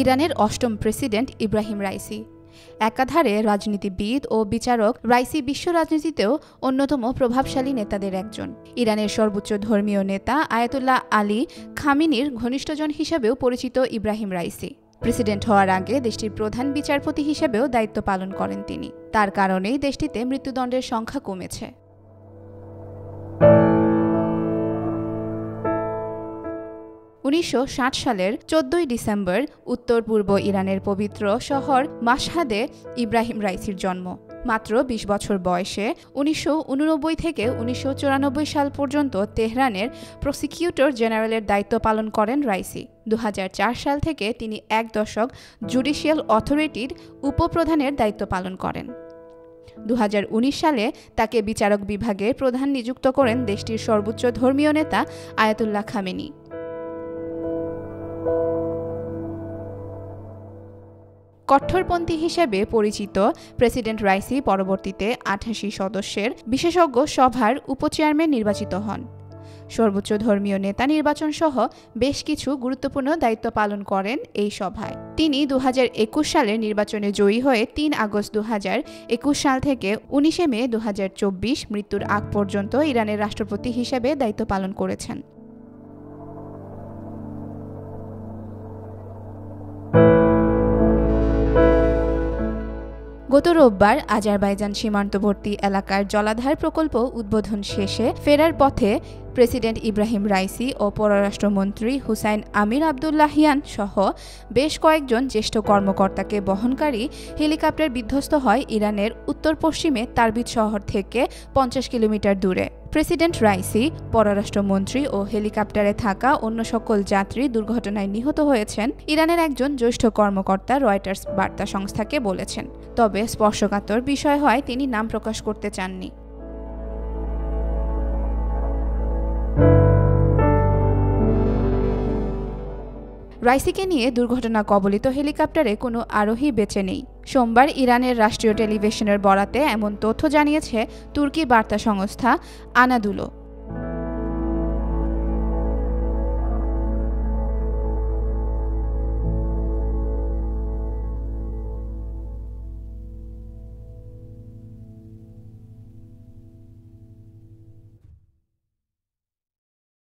ইরানের অষ্টম president Ebrahim Raisi. একাধারে রাজনীতিবিদ ও বিচারক, রাইসি বিশ্ব রাজনীতিতেও অন্যতম প্রভাবশালী নেতাদের একজন। ইরানের সর্বোচ্চ ধর্মীয় নেতা আয়াতুল্লাহ আলী খামেনির ঘনিষ্ঠজন হিসেবেও পরিচিত ইব্রাহিম রাইসি। প্রেসিডেন্ট হওয়ার আগে দেশটির প্রধান বিচারপতি হিসেবেও দায়িত্ব পালন করেন তিনি। তার কারণেই দেশটিতে মৃত্যুদণ্ডের সংখ্যা কমেছে। 1960 সালের 14 ডিসেম্বর উত্তর পূর্ব ইরানের পবিত্র শহর মাশহাদে ইব্রাহিম রাইসির জন্ম। মাত্র 20 বছর বয়সে 1989 থেকে 1994 সাল পর্যন্ত তেহরানের প্রসিকিউটর জেনারেলের দায়িত্ব পালন করেন রাইসি। 2004 সাল থেকে তিনি 1 দশক জুডিশিয়াল অথরিটির উপপ্রধানের দায়িত্ব পালন করেন। 2019 সালে তাকে বিচারক বিভাগের প্রধান নিযুক্ত করেন দেশটির সর্বোচ্চ ধর্মীয় নেতা আয়াতুল্লাহ খামেনি। কট্টরপন্থী হিসেবে পরিচিত প্রেসিডেন্ট রাইসি পরবর্তীতে 88 সদস্যের বিশেষজ্ঞ সভার উপচেয়ারম্যান নির্বাচিত হন। সর্বোচ্চ ধর্মীয় নেতা নির্বাচন সহ বেশ কিছু গুরুত্বপূর্ণ দায়িত্ব পালন করেন এই সভায়। তিনি 2021 সালের নির্বাচনে জয়ী হয়ে 3 আগস্ট 2021 সাল থেকে 19 মে 2024 মৃত্যুর আগ পর্যন্ত ইরানের রাষ্ট্রপতি হিসেবে দায়িত্ব পালন করেছেন। গত রোববার আজারবাইজান সীমান্তবর্তী এলাকার জলাধার প্রকল্প উদ্বোধন শেষে ফেরার পথে প্রেসিডেন্ট ইব্রাহিম রাইসি ও পররাষ্ট্রমন্ত্রী হুসাইন আমির আবদুল্লাহিয়ান সহ বেশ কয়েকজন জ্যেষ্ঠ কর্মকর্তাকে বহনকারী হেলিকপ্টার বিধ্বস্ত হয় ইরানের উত্তর পশ্চিমে তারবিজ শহর থেকে 50 কিলোমিটার দূরে। প্রেসিডেন্ট রাইসি, পররাষ্ট্রমন্ত্রী ও হেলিকপ্টারে থাকা অন্য সকল যাত্রী দুর্ঘটনায় নিহত হয়েছেন, ইরানের একজন জ্যেষ্ঠ কর্মকর্তা রয়টার্স বার্তা সংস্থাকে বলেছেন। তবে স্পর্শকাতর বিষয় হয় তিনি নাম প্রকাশ করতে চাননি। রাইসিকে নিয়ে দুর্ঘটনা কবলিত হেলিকপ্টারে কোনো আরোহী বেঁচে নেই। সোমবার ইরানের রাষ্ট্রীয় টেলিভিশনের বরাতে এমন তথ্য জানিয়েছে তুর্কি বার্তা সংস্থা আনাদুলো।